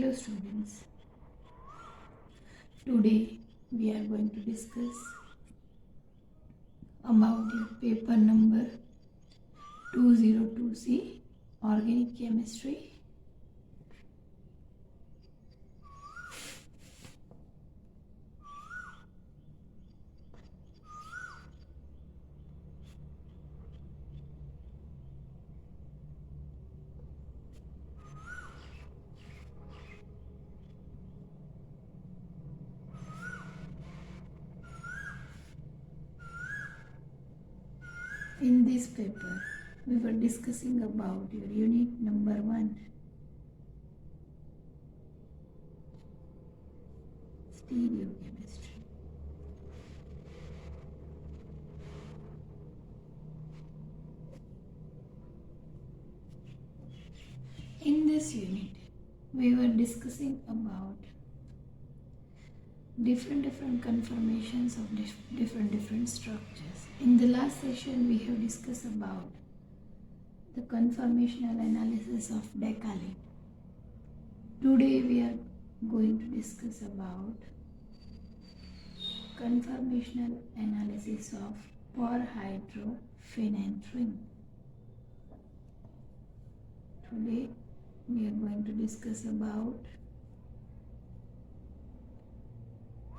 Hello students, today we are going to discuss about your paper number 202C Organic Chemistry. In this paper, we were discussing about your unit number 1, stereochemistry. In this unit, we were discussing about different conformations of different structures. In the last session, we have discussed about the conformational analysis of decalin. Today, we are going to discuss about conformational analysis of Perhydrophenanthrene. Today, we are going to discuss about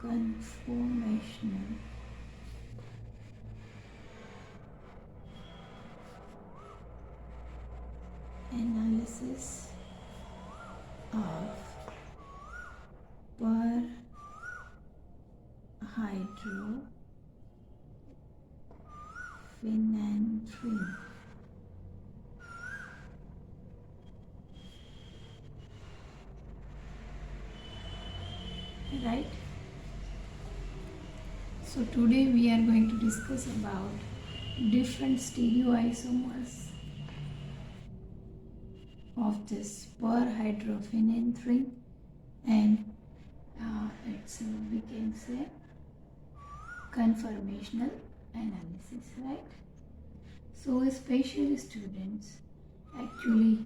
conformational analysis of Perhydrophenanthrene. Right? So today we are going to discuss about different stereoisomers of this perhydrophenanthrene, and it's we can say conformational analysis, right? So especially students, actually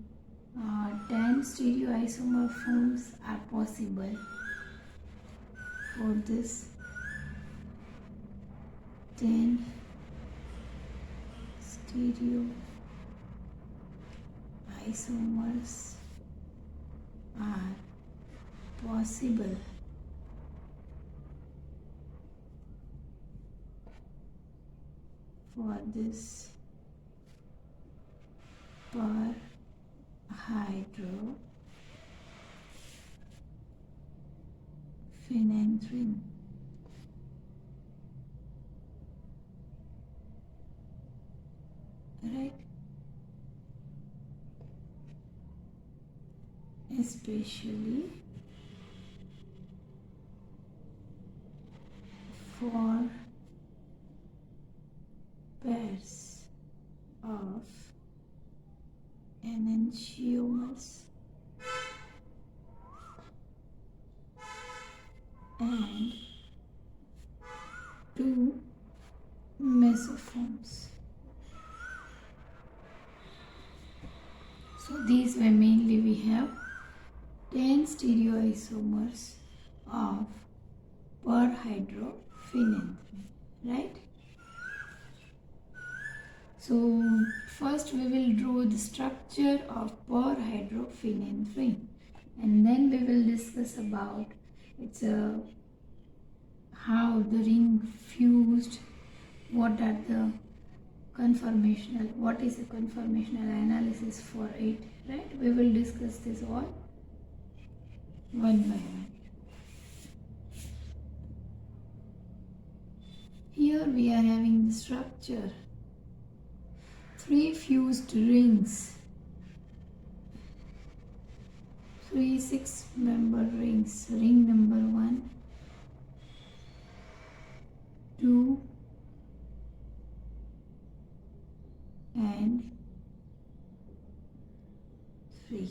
10 stereoisomer forms are possible for this 10 stereoisomers are possible for this perhydrophenanthrene. Right? Especially for pairs of enantiomers and 2 mesoforms. So these were mainly we have 10 stereoisomers of perhydrophenanthrene, right? So first we will draw the structure of perhydrophenanthrene, and then we will discuss about its how the ring fused, what is a conformational analysis for it, right? We will discuss this all one by one. Here we are having the structure, 3 fused rings, 3 6-member rings, ring number 1, 2 and 3.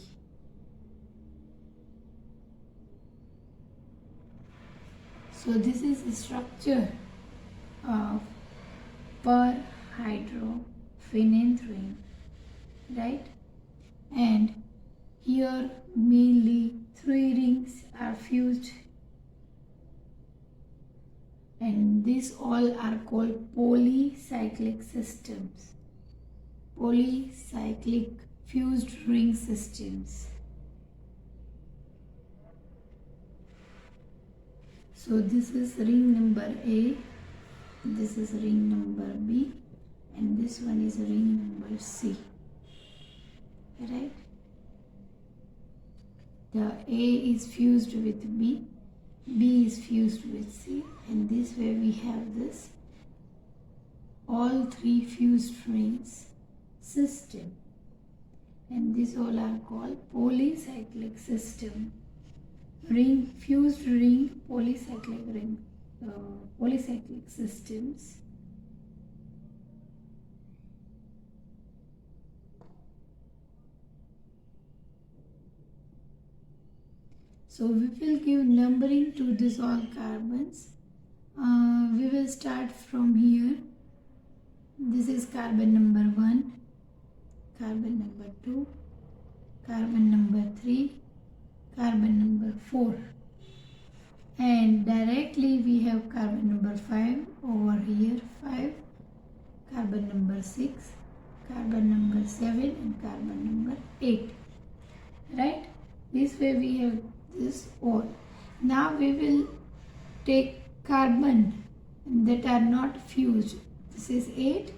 So this is the structure of perhydrophenanthrene, right? And here mainly 3 rings are fused, and these all are called polycyclic systems. Polycyclic fused ring systems. So this is ring number A, this is ring number B, and this one is ring number C. Right? The A is fused with B, B is fused with C, and this way we have this all 3 fused rings system, and these all are called polycyclic system. Ring fused ring polycyclic systems. So we will give numbering to these all carbons. We will start from here. This is carbon number 1, carbon number 2, carbon number 3, carbon number 4, and directly we have carbon number 5 over here, 5, carbon number 6, carbon number 7, and carbon number 8. Right? This way we have this all. Now we will take carbon that are not fused. This is 8,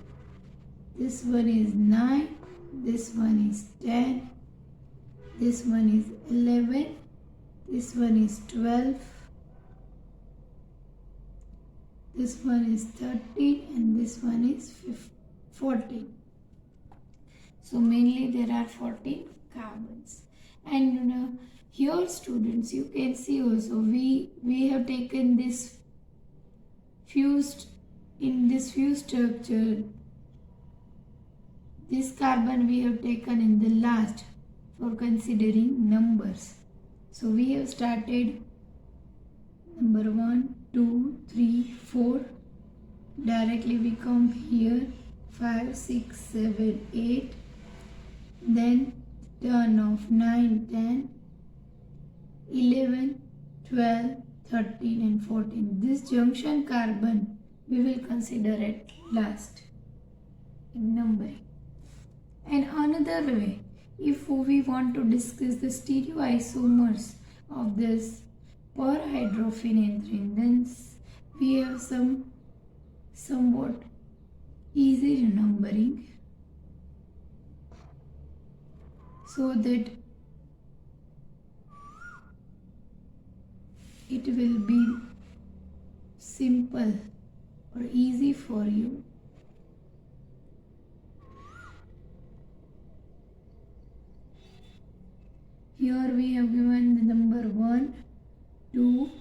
this one is 9, this one is 10, this one is 11, this one is 12, this one is 13, and this one is 14. So mainly there are 14 carbons. And here students, you can see also we have taken this fused, in this fused structure, this carbon we have taken in the last for considering numbers. So we have started number 1, 2, 3, 4. Directly we come here 5, 6, 7, 8. Then turn off 9, 10, 11, 12, 13 and 14. This junction carbon we will consider at last in numbering. And another way, if we want to discuss the stereoisomers of this perhydrophenanthrene, then we have somewhat easy numbering, so that it will be simple or easy for you. Here we have given the number 1, 2,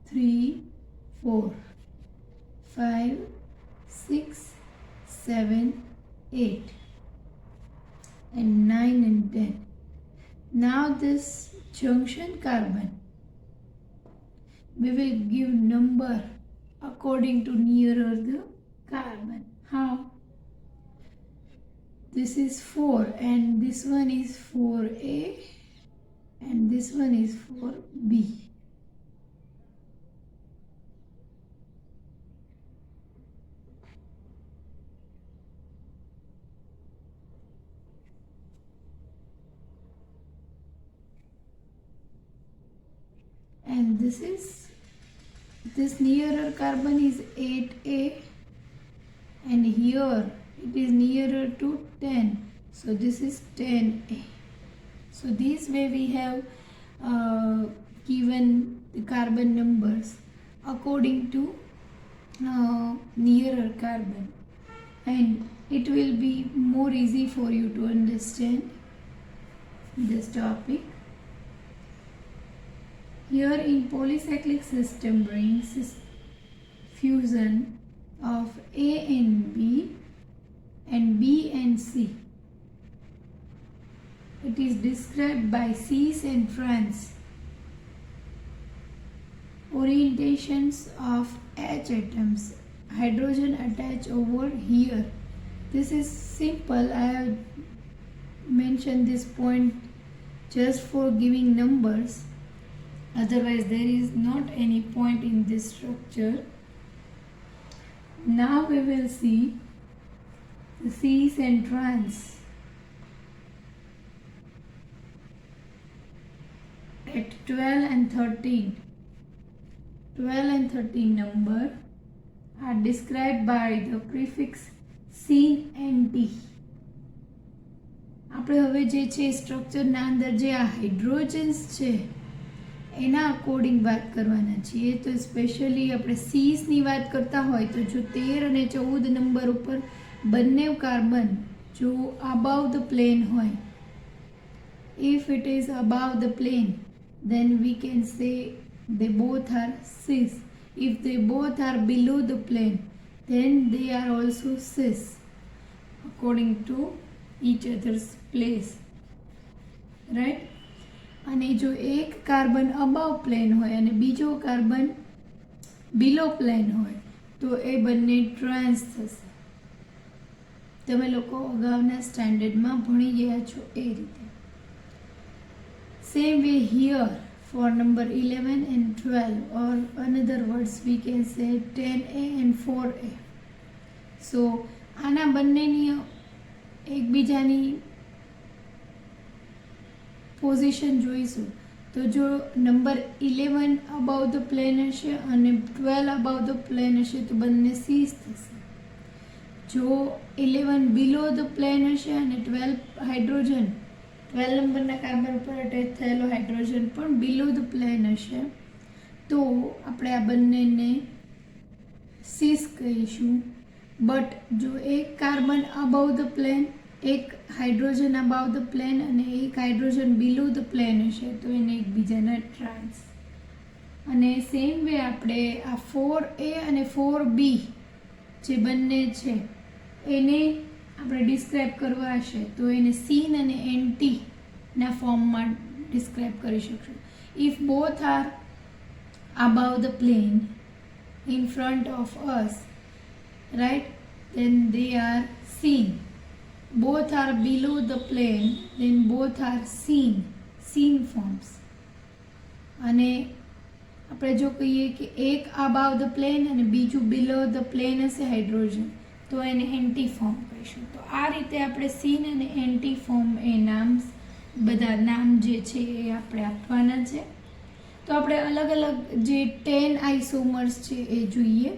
3, 4, 5, 6, 7, 8, and 9 and 10. Now this junction carbon, we will give number according to nearer the carbon. How? This is 4 and this one is 4A and this one is 4B. And this nearer carbon is 8A, and here it is nearer to 10, so this is 10A. So this way we have given the carbon numbers according to nearer carbon, and it will be more easy for you to understand this topic. Here in polycyclic system rings fusion of A and B and C. It is described by C's and Franz. Orientations of H atoms. Hydrogen attach over here. This is simple. I have mentioned this point just for giving numbers. otherwise there is not any point in this structure. Now we will see the cis and trans. At 12 and 13 number are described by the prefix sin and t. આપણે હવે જે છે સ્ટ્રક્ચરના અંદર જે આ hydrogens છે એના અકોર્ડિંગ વાત કરવાના છીએ. તો સ્પેશિયલી આપણે સીસની વાત કરતા હોય તો જો 13 અને 14 નંબર ઉપર બંને કાર્બન જો અબાવ ધ પ્લેન હોય, if it is above the plane then we can say they both are cis. If they both are below the plane then they are also cis according to each other's place, right? અને જો એક carbon અબાવ plane હોય અને બીજો carbon બિલો plane હોય તો એ બંને trans થશે. તમે લોકો અગાઉના સ્ટાન્ડર્ડમાં ભણી ગયા છો એ રીતે. Same way here for number 11 and 12, or another words we can say 10A and 4A. So આના બંનેની એકબીજાની પોઝિશન જોઈશું. તો જો નંબર 11 અબાવ ધ પ્લેન હશે અને 12 અબાવ ધ પ્લેન હશે તો બંને સીસ થશે. જો 11 બિલો ધ પ્લેન હશે અને 12 હાઇડ્રોજન 12 નંબરના કાર્બન ઉપર અટેચ થયેલો હાઇડ્રોજન પણ બિલો ધ પ્લેન હશે તો આપણે આ બંનેને સીસ કહીશું. બટ જો એક કાર્બન અબાવ ધ પ્લેન, એક હાઇડ્રોજન અબાવ ધ પ્લેન અને એક હાઇડ્રોજન બિલો ધ પ્લેન હશે તો એને એકબીજાના ટ્રાન્સ. અને સેમ વે આપણે આ 4A અને 4B જે બંને છે એને આપણે ડિસ્ક્રાઇબ કરવા હશે તો એને સીન અને એન્ટી ના ફોર્મમાં ડિસ્ક્રાઇબ કરી શકશું. If both are અબાવ the plane in front of us, right, then they are seen. Both are below the plane, then both are seen forms. અને આપણે જો કહીએ કે એક અબાવ ધ પ્લેન અને બીજું બિલો ધ પ્લેન હશે હાઇડ્રોજન તો એને એન્ટી ફોર્મ કહીશું. તો આ રીતે આપણે સીન અને એન્ટી ફોર્મ એ બધા નામ જે છે એ આપણે આપવાના છે. તો આપણે અલગ અલગ જે 10 આઇસોમર્સ છે એ જોઈએ.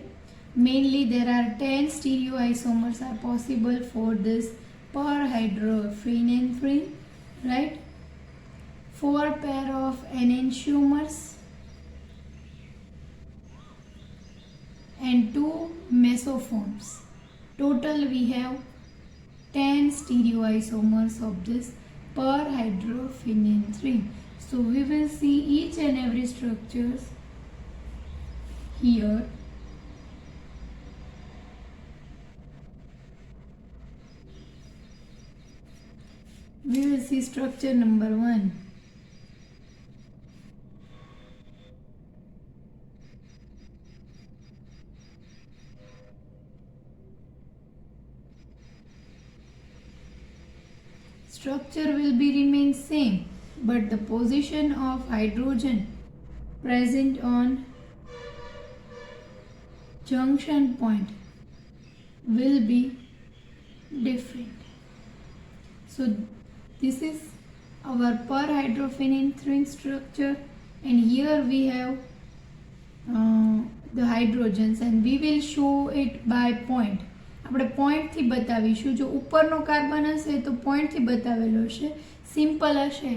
Mainly there are 10 stereoisomers are possible for this perhydrophenanthrene, right? 4 pair of enantiomers and 2 mesoforms. Total we have 10 stereoisomers of this perhydrophenanthrene. So we will see each and every structures here. We will see structure number 1. Structure will be remain same, but the position of hydrogen present on junction point will be different. So this is our perhydrophenanthrene structure, and here we have the hydrogens, and we will show it by point. આપણે પોઈન્ટથી બતાવીશું. જો ઉપરનો carbon હશે તો પોઈન્ટથી બતાવેલો હશે, simple હશે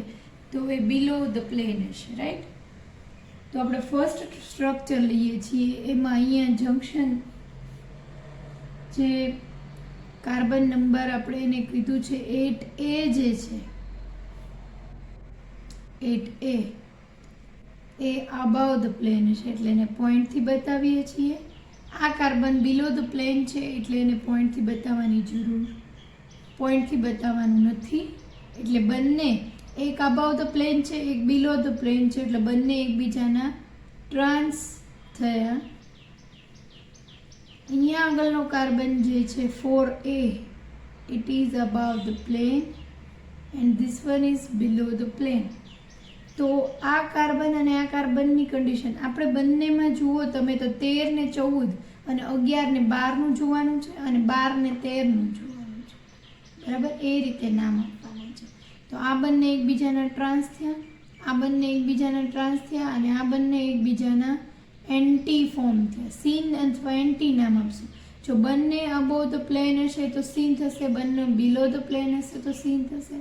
તો એ બિલો ધ પ્લેન હશે, રાઈટ? તો આપણે ફર્સ્ટ સ્ટ્રક્ચર લઈએ છીએ. એમાં અહીંયા જંક્શન જે કાર્બન નંબર આપણે એને કીધું છે 8A જે છે 8A એ અબાવ ધ પ્લેન છે એટલે એને પોઈન્ટથી બતાવીએ છીએ. આ કાર્બન બિલો ધ પ્લેન છે એટલે એને પોઈન્ટથી બતાવવાની નથી. એટલે બંને એક અબાવ ધ પ્લેન છે, એક બિલો ધ પ્લેન છે એટલે બંને એકબીજાના ટ્રાન્સ થયા. અહીંયા આગળનો કાર્બન જે છે 4A, it is above the plane and this one is below the plane. તો આ કાર્બન અને આ કાર્બનની કન્ડિશન આપણે બંનેમાં જુઓ તમે તો 13 ને 14 અને 11 ને 12નું જોવાનું છે અને 12 ને 13નું જોવાનું છે, બરાબર. એ રીતે નામ આપવાના છે. તો આ બંને એકબીજાના ટ્રાન્સ થયા, આ બંને એકબીજાના ટ્રાન્સ થયા અને આ બંને એકબીજાના એન્ટી ફોર્મ થયા. સીન અથવા એન્ટી નામ આપશું. જો બંને અબોવ ધ પ્લેન હશે તો સીન થશે, બંને બિલો ધ પ્લેન હશે તો સીન થશે.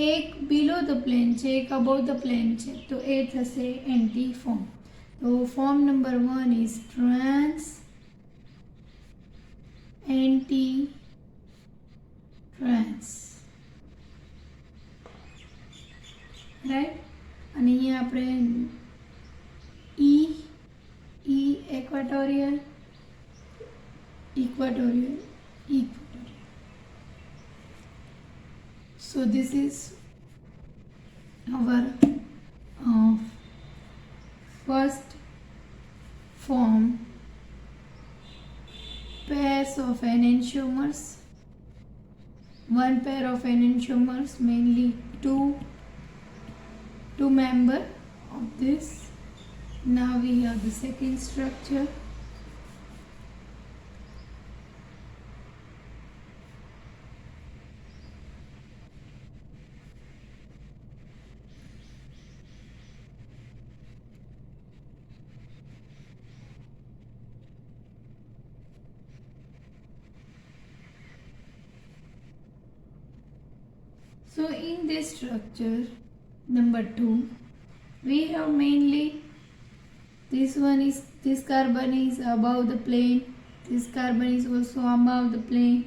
એક બિલો ધ પ્લેન છે, એક અબોવ ધ પ્લેન છે, તો એ થશે એન્ટી ફોર્મ. તો form number 1 is trans anti trans, right. અને અહીંયા આપણે ઈ ઇક્વાટોરિયલ equatorial. So this is our first form, pairs of enantiomers. One pair of enantiomers, mainly two member of this. Now we have the second structure. So in this structure number 2, we have mainly this carbon is above the plane, this carbon is also above the plane,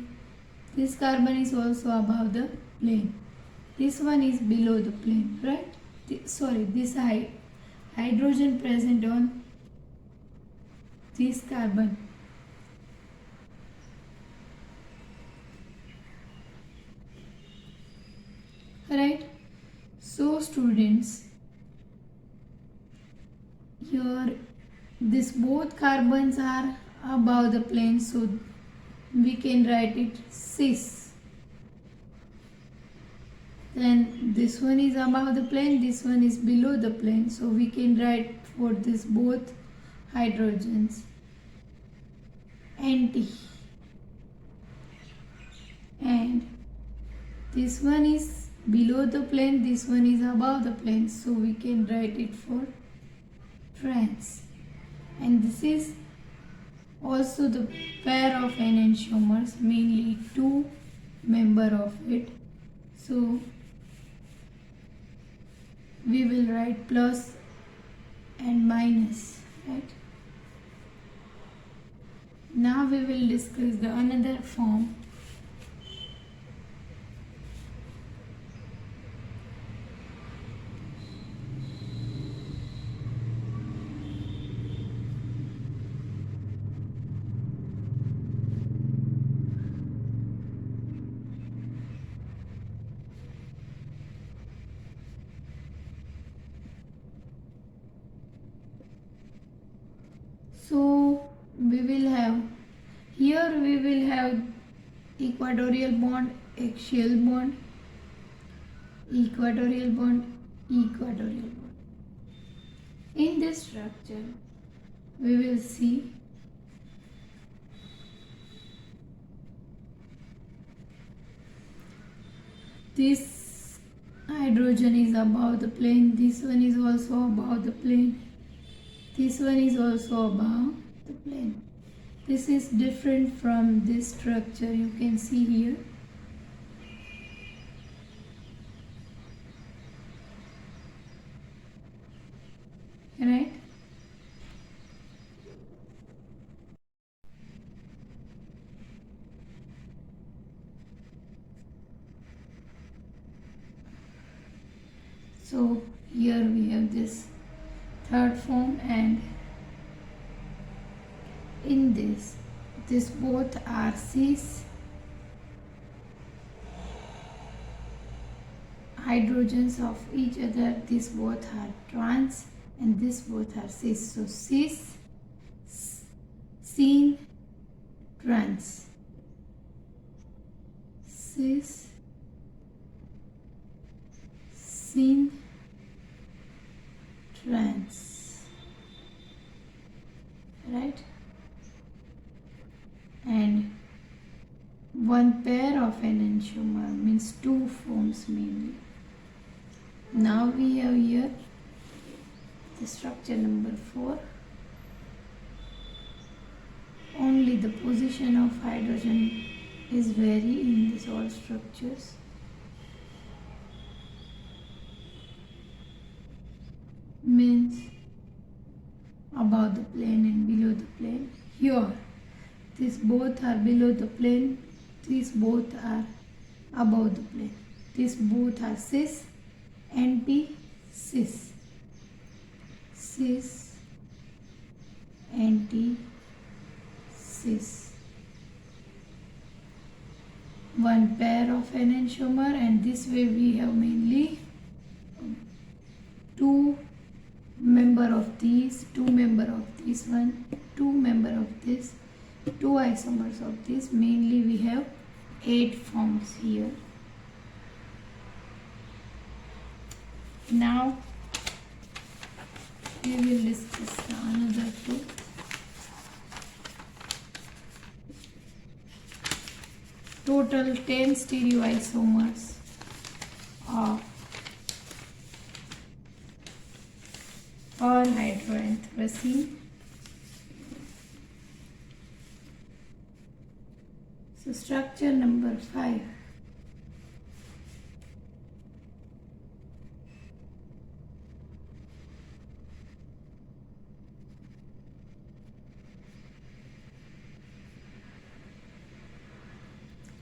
this carbon is also above the plane, this one is below the plane, right. This hydrogen present on this carbon. Right. So students, here this both carbons are above the plane, so we can write it cis. Then this one is above the plane, this one is below the plane, so we can write for this both hydrogens anti, and this one is below the plane, this one is above the plane, so we can write it for trans. And this is also the pair of enantiomers, mainly 2 member of it, so we will write plus and minus, right. Now we will discuss the another form. So we will have equatorial bond, axial bond, equatorial bond, equatorial bond. In this structure we will see this hydrogen is above the plane, this one is also above the plane, this one is also above the plane. This is different from this structure, you can see here. Right. So here we have this third form, and in this both are cis hydrogens of each other, this both are trans and this both are cis. So cis, syn, trans, cis, syn, trans, right? And one pair of enantiomer means two forms mainly. Now we have here the structure number 4. Only the position of hydrogen is vary in these all structures. Means above the plane and below the plane. Here, these both are below the plane, these both are above the plane. These both are cis, anti-cis. Cis, anti-cis. One pair of enantiomer, and this way we have mainly two member of these, two member of this one, two member of this, two isomers of this. Mainly we have 8 forms here. Now we will discuss another 2. Total 10 stereoisomers of Perhydrophenanthrene. So structure number 5.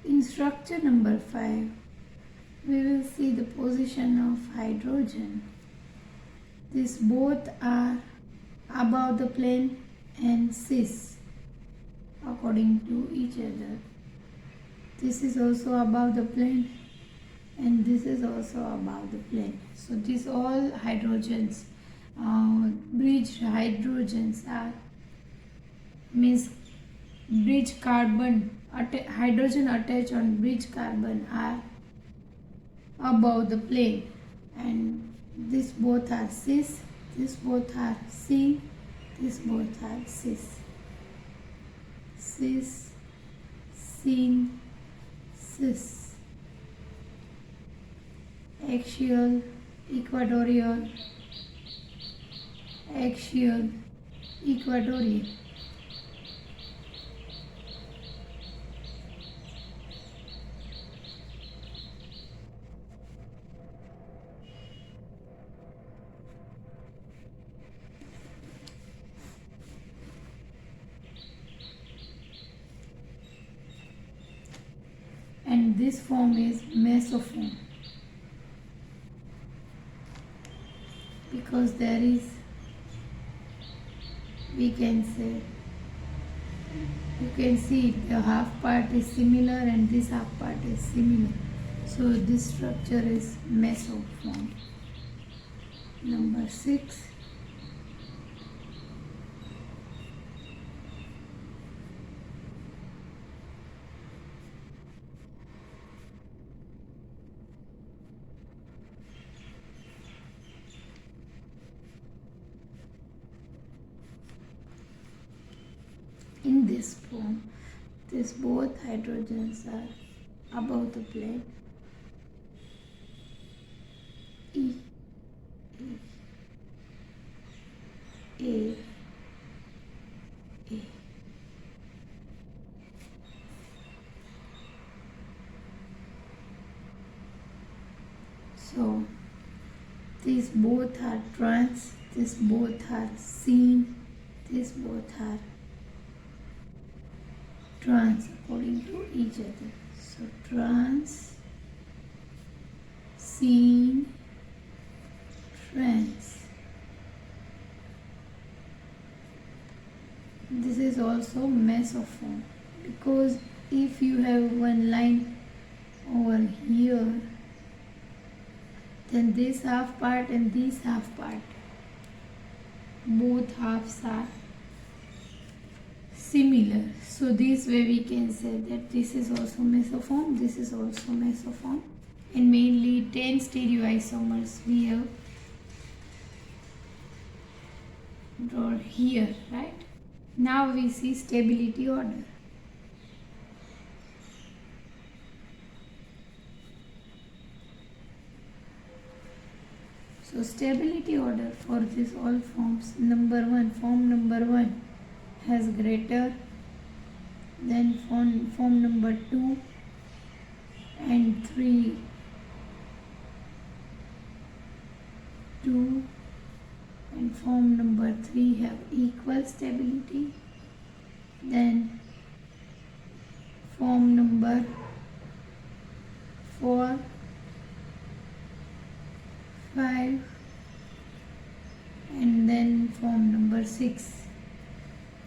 In structure number 5, we will see the position of hydrogen. These both are above the plane and cis according to each other. This is also above the plane and this is also above the plane. So these all hydrogens, bridge hydrogens are means bridge carbon, hydrogen attached on bridge carbon are above the plane, and these both are cis, these both are C, these both are cis. Cis, syn, cis. Axial, equatorial, axial, equatorial. And this form is mesoform because there is, we can say, you can see the half part is similar and this half part is similar. So this structure is mesoform. Number 6. In this form, these both hydrogens are above the plane. E, A, A. So these both are trans, these both are syn, these both are trans according to each other. So trans, syn, trans. This is also mesoform because if you have one line over here, then this half part and this half part, both halves are similar. So this way we can say that this is also mesoform, this is also mesoform, and mainly 10 stereoisomers we have draw here, right? Now we see stability order. So stability order for this all forms, form number 1 has greater than form number 2 and 3, 2 and form number 3 have equal stability. Then form number 4, 5 and then form number 6.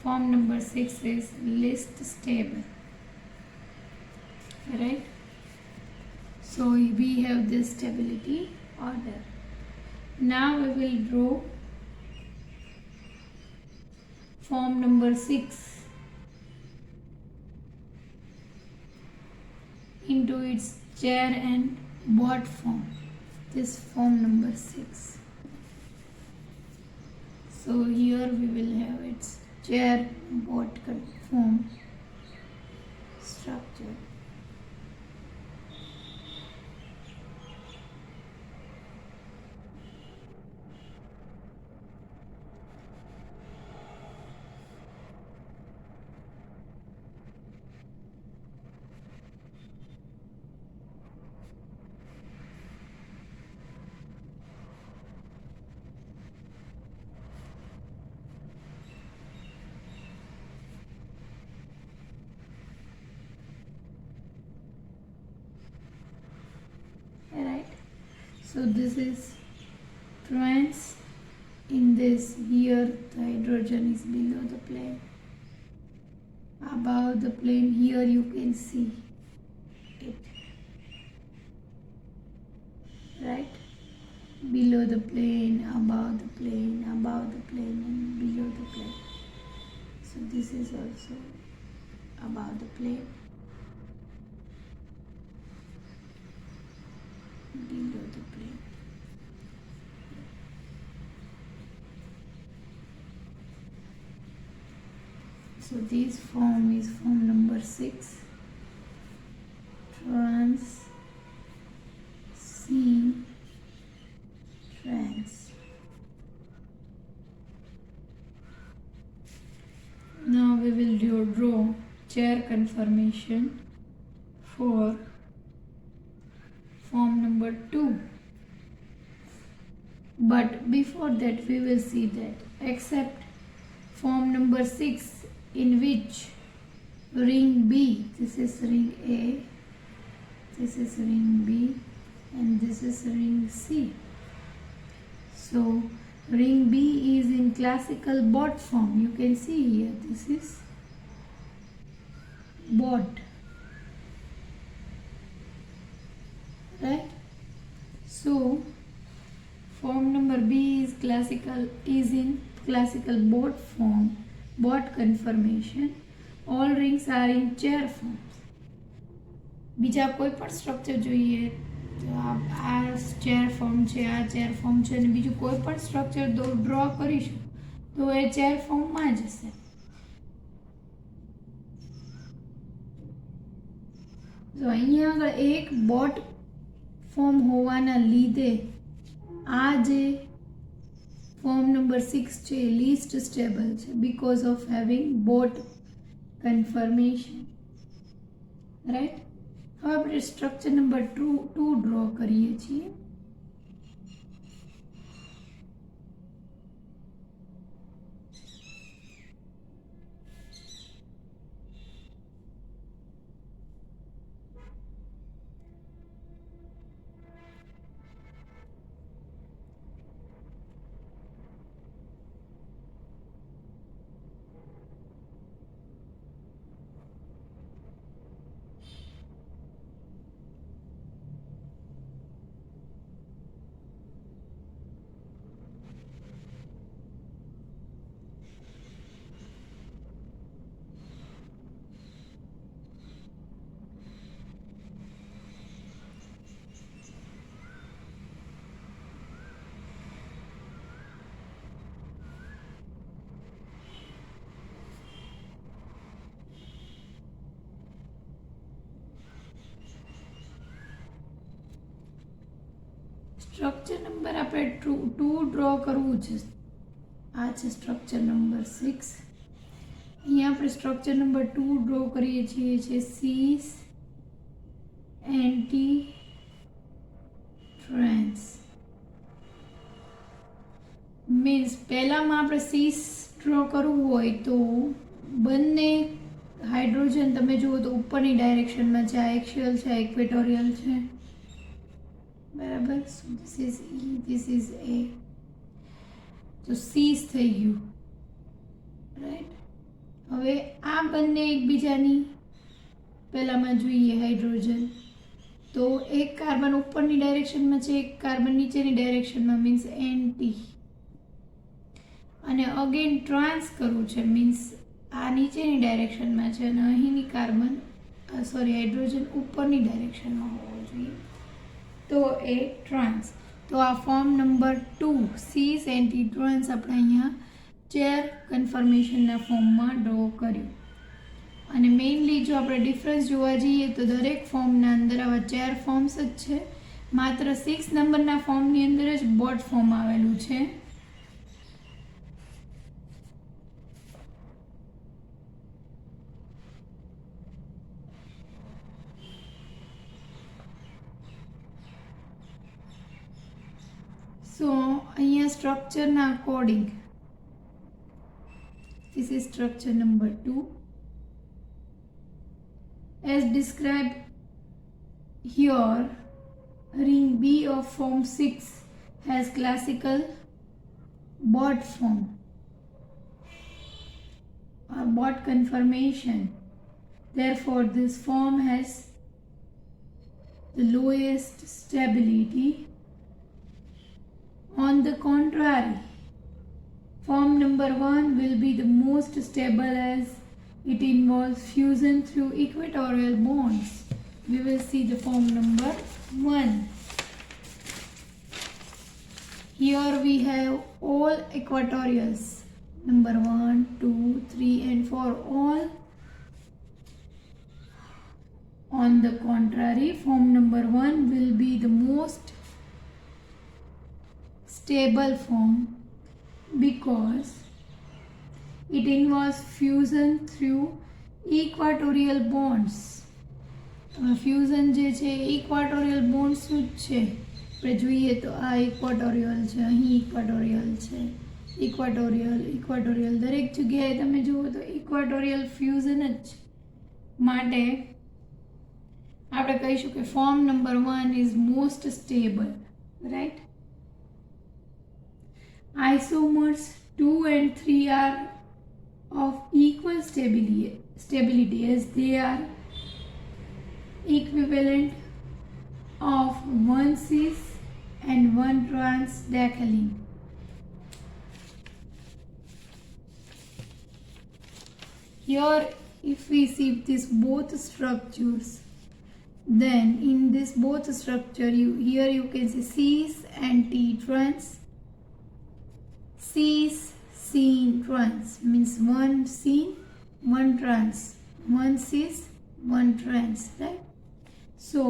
Form number 6 is least stable, right? So we have this stability order. Now we will draw form number 6 into its chair and bot form. This form number 6. So here we will have its chair bot form structure. Right, so this is trans. In this, here the hydrogen is below the plane, above the plane. Here you can see it, right? Below the plane, above the plane, above the plane and below the plane. So this is also above the plane, below the plane. So this form is form number 6, trans C trans. Now we will draw chair conformation for form number 2. But before that we will see that except form number 6, in which ring B, this is ring A, this is ring B and this is ring C. So ring B is in classical bot form. You can see here, this is bot, right? So form number B is in classical bot form, bot conformation. All rings are in chair forms. બીજા કોઈ પણ structure જોઈએ તો આ chair form છે, આ chair form છે અને બીજું કોઈ પણ સ્ટ્રક્ચર ડ્રો કરીશું તો એ ચેર ફોર્મમાં જ હશે. તો અહીંયા આગળ એક બોટ ફોર્મ હોવાના લીધે આ જે ફોર્મ નંબર 6 છે લીસ્ટ સ્ટેબલ છે because of having boat confirmation, right? હવે આપણે સ્ટ્રક્ચર નંબર 2 ડ્રો કરીએ છીએ. સ્ટ્રક્ચર નંબર આપણે 2 ડ્રો કરવું છે. આ છે સ્ટ્રક્ચર નંબર 6. અહીંયા આપણે સ્ટ્રક્ચર નંબર 2 ડ્રો કરીએ છીએ છે cis-anti-trans. મીન્સ પહેલામાં આપણે સીસ ડ્રો કરવું હોય તો બંને હાઇડ્રોજન તમે જુઓ તો ઉપરની ડાયરેક્શનમાં છે. આ એક્સિયલ છે, ઇક્વેટોરિયલ છે, બરાબર. So this is E, this is A. તો સીસ થઈ ગયું, રાઈટ. હવે આ બંને એકબીજાની પહેલામાં જોઈએ હાઇડ્રોજન તો એક કાર્બન ઉપરની ડાયરેક્શનમાં છે, એક કાર્બન નીચેની ડાયરેક્શનમાં, મીન્સ એન્ટી. અને અગેન ટ્રાન્સ કરવું છે, મીન્સ આ નીચેની ડાયરેક્શનમાં છે અને અહીંની કાર્બન હાઇડ્રોજન ઉપરની ડાયરેક્શનમાં હોવો જોઈએ, તો એ ટ્રાન્સ. તો આ ફોર્મ નંબર 2 સીસ એન્ટી ટ્રાન્સ આપણે અહીંયા ચેર કન્ફર્મેશનના ફોર્મમાં ડ્રો કર્યું. અને મેઇનલી જો આપણે ડિફરન્સ જોવા જઈએ તો દરેક ફોર્મના અંદર આવા ચેર ફોર્મ્સ જ છે. માત્ર 6 નંબરના ફોર્મની અંદર જ બોટ ફોર્મ આવેલું છે. સો અહીંયા સ્ટ્રક્ચરના according this is structure number 2 as described here. Ring B of form 6 has classical bot form or bot conformation. Therefore this form has the lowest stability. On the contrary, form number 1 will be the most stable as it involves fusion through equatorial bonds. We will see the form number 1. Here we have all equatorials, number 1, 2, 3 and 4, all. On the contrary, form number 1 will be the most stable form because it involves fusion through equatorial bonds. Fusion જે છે ઇક્વાટોરિયલ બોન્ડ્સનું જ છે. આપણે જોઈએ તો આ ઇક્વાટોરિયલ છે, અહીં ઇક્વાટોરિયલ છે, ઇક્વાટોરિયલ દરેક જગ્યાએ તમે જુઓ તો ઇક્વાટોરિયલ ફ્યુઝન જ છે. માટે આપણે કહીશું કે form number 1 is most stable, right. Isomers 2 and 3 are of equal stability as they are equivalent of 1 cis and 1 trans decalene. Here if we see these both structures, then in this both structure here you can see cis anti-trans, cis-syn trans, means 1 syn, 1 trans, 1 cis, 1 trans, right? So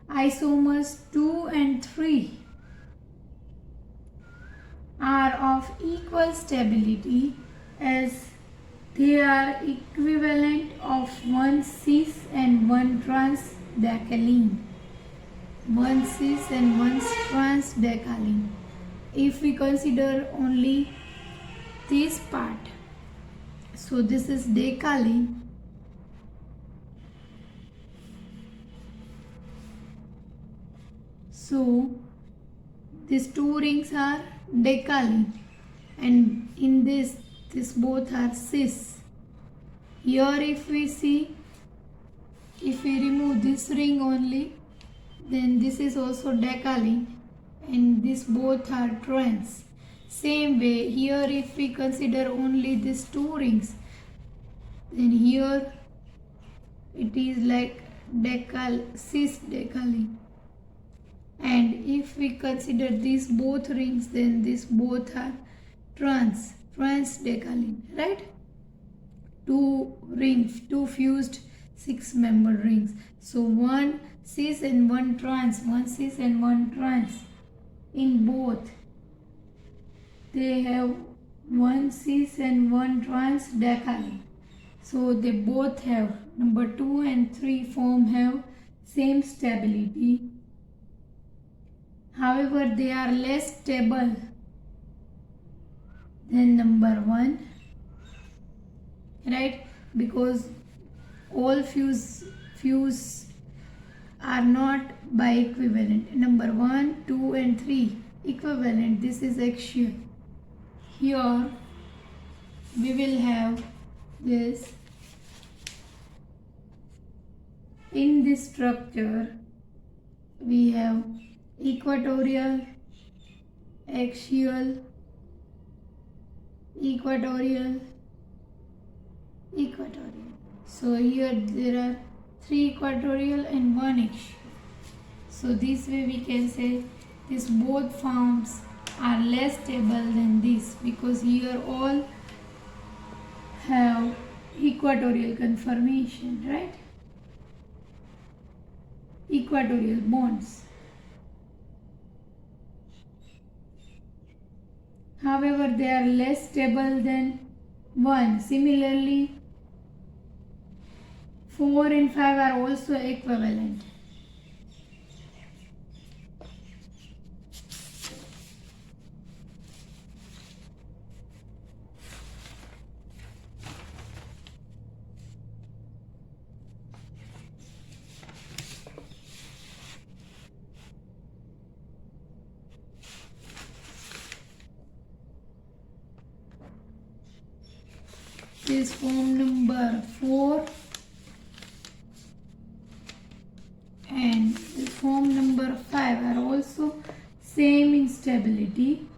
isomers 2 and 3 are of equal stability as they are equivalent of 1 cis and 1 trans decalene. 1 cis and 1 trans decalene. If we consider only this part, so this is decalene, so these two rings are decalene, and in this both are cis. Here if we see, if we remove this ring only, then this is also decalene, and these both are trans. Same way here if we consider only these two rings, then here it is like cis decalene, and if we consider these both rings, then these both are trans decalene, right? Two rings, two fused 6-membered rings. So 1 cis and 1 trans, 1 cis and 1 trans. in both. They have one cis and one trans decali. So they both have number 2 and 3 form have same stability. However, they are less stable than number 1, right? Because all fuse are not biequivalent. Number 1, 2 and 3 equivalent. This is axial. Here we will have this. In this structure we have equatorial, axial, equatorial, equatorial. So here there are 3 equatorial and 1 axial. So this way we can say these both forms are less stable than this, because here all have equatorial conformation, right? Equatorial bonds. However, they are less stable than 1. Similarly, 4 and 5 are also equivalent. This form number 4 and this form number 5 are also same in stability.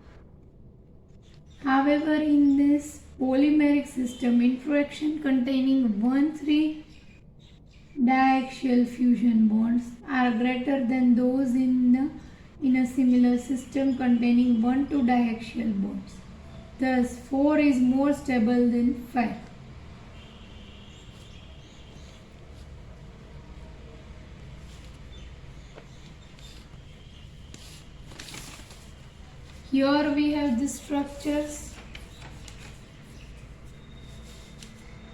However, in this polymeric system, interaction containing 1,3 diaxial fusion bonds are greater than those in a similar system containing 1,2 diaxial bonds. Thus, 4 is more stable than 5. Here we have the structures.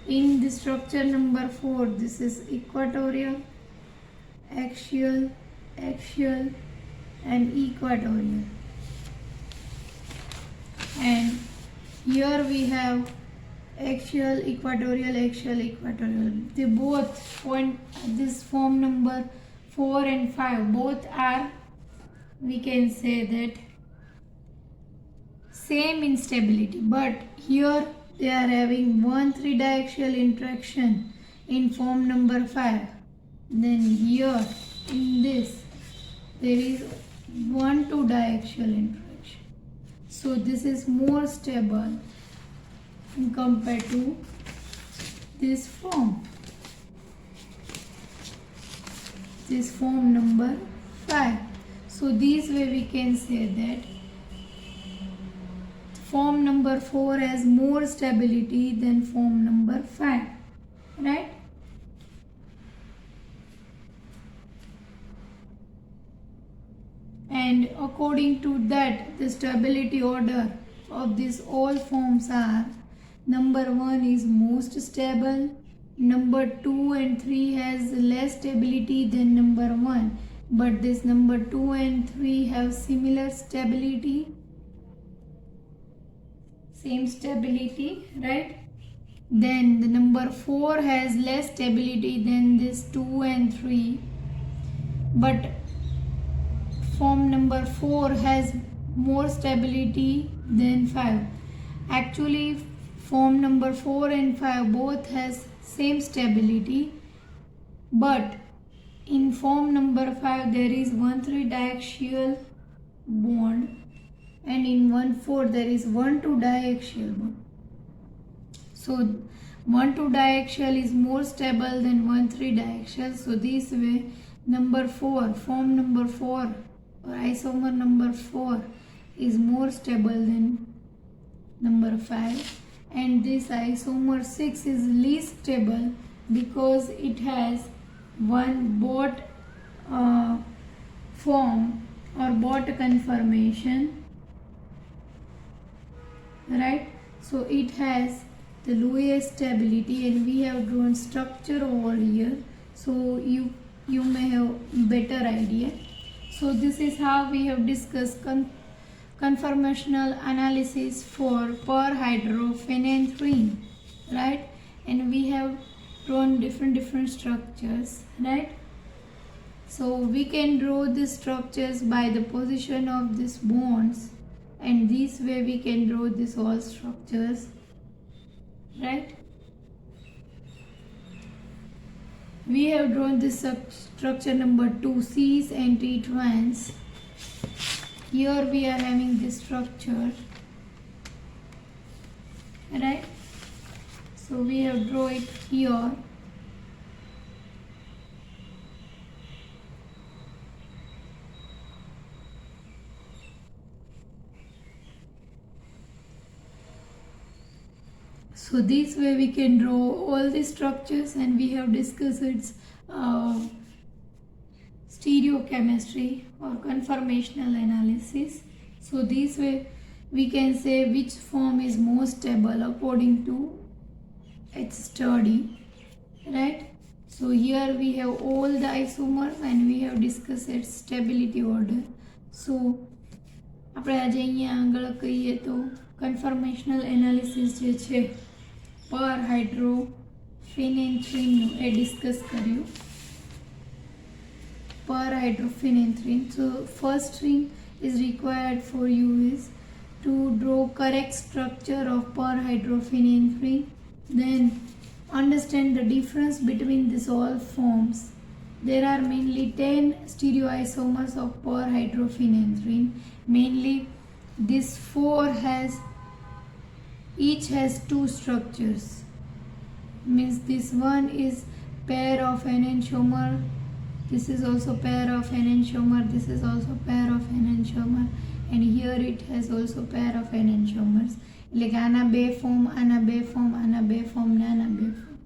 In the structure number 4, this is equatorial, axial, axial and equatorial. And here we have axial, equatorial, axial, equatorial. They both point this form number 4 and 5. Both are, we can say that, same in stability, but here they are having 1,3 diaxial interaction in form number 5. Then here in this there is 1,2 diaxial interaction. So this is more stable compared to this form. This form number 5. So this way we can say that form number 4 has more stability than form number 5, right? And according to that, the stability order of these all forms are: number 1 is most stable, number 2 and 3 has less stability than number 1, but this number 2 and 3 have similar stability, same stability, right? Then the number 4 has less stability than this 2 and 3, but form number 4 has more stability than 5. Actually, form number 4 and 5 both has same stability, but in form number 5 there is 1,3 diaxial bond, and in 1,4 there is 1,2 diaxial bond. So 1,2 diaxial is more stable than 1,3 diaxial. So this way number 4, form number 4 or isomer number 4 is more stable than number 5, and this isomer 6 is least stable because it has both form or bot conformation, right? So it has the lowest stability, and we have drawn structure over here, so you may have better idea. So this is how we have discussed conformational analysis for perhydrophenanthrene, right? And we have drawn different structures, right? So we can draw these structures by the position of these bonds, and this way we can draw these all structures, right? We have drawn this structure number 2, C's and T twins. Here we are having this structure, right? So we have drawn it here. So this way we can draw all the structures, and we have discussed its stereochemistry or conformational analysis. So this way we can say which form is most stable according to its study, right? So here we have all the isomers, and we have discussed its stability order. So આપણે આજે અહીંયા આગળ કહીએ તો કન્ફર્મેશનલ analysis જે છે perhydrophenanthrene એ discuss કર્યું. Perhydrophenanthrene. So first thing is required for you is to draw correct structure of perhydrophenanthrene. Then understand the difference between these all forms. There are mainly 10 stereoisomers of perhydrophenanthrene. Mainly this 4 each has 2 structures. Means this one is pair of enantiomer, this is also pair of enantiomer, this is also pair of enantiomer, and here it has also pair of enantiomers. એટલે કે આના બે form, આના બે form, આના બે form ને આના બે ફોર્મ,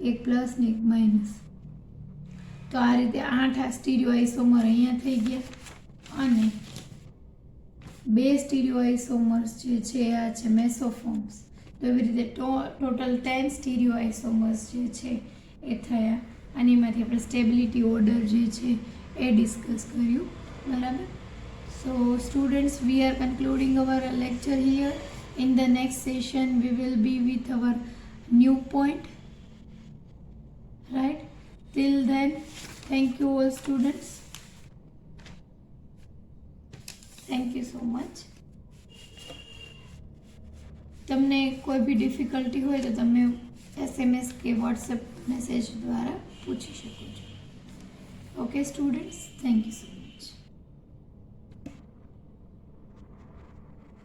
એક પ્લસ ને એક માઇનસ. તો આ રીતે 8 સ્ટીરિયોઆઇસોમર અહીંયા થઈ ગયા, અને બે સ્ટીરિયોઆઇસોમર્સ જે છે આ છે મેસોફોર્મ્સ. તો એવી રીતે ટોટલ 10 સ્ટીરિયોઆઇસોમર્સ જે છે એ થયા, અને એમાંથી આપણે સ્ટેબિલિટી ઓર્ડર જે છે એ ડિસ્કસ કર્યું, બરાબર. So students, we are concluding our lecture here. In the next session we will be with our new point, right? Till then, thank you all students. Thank you so much. તમને કોઈ બી difficulty હોય તો તમે SMS કે WhatsApp message દ્વારા પૂછી શકો છો. Okay students, thank you so much.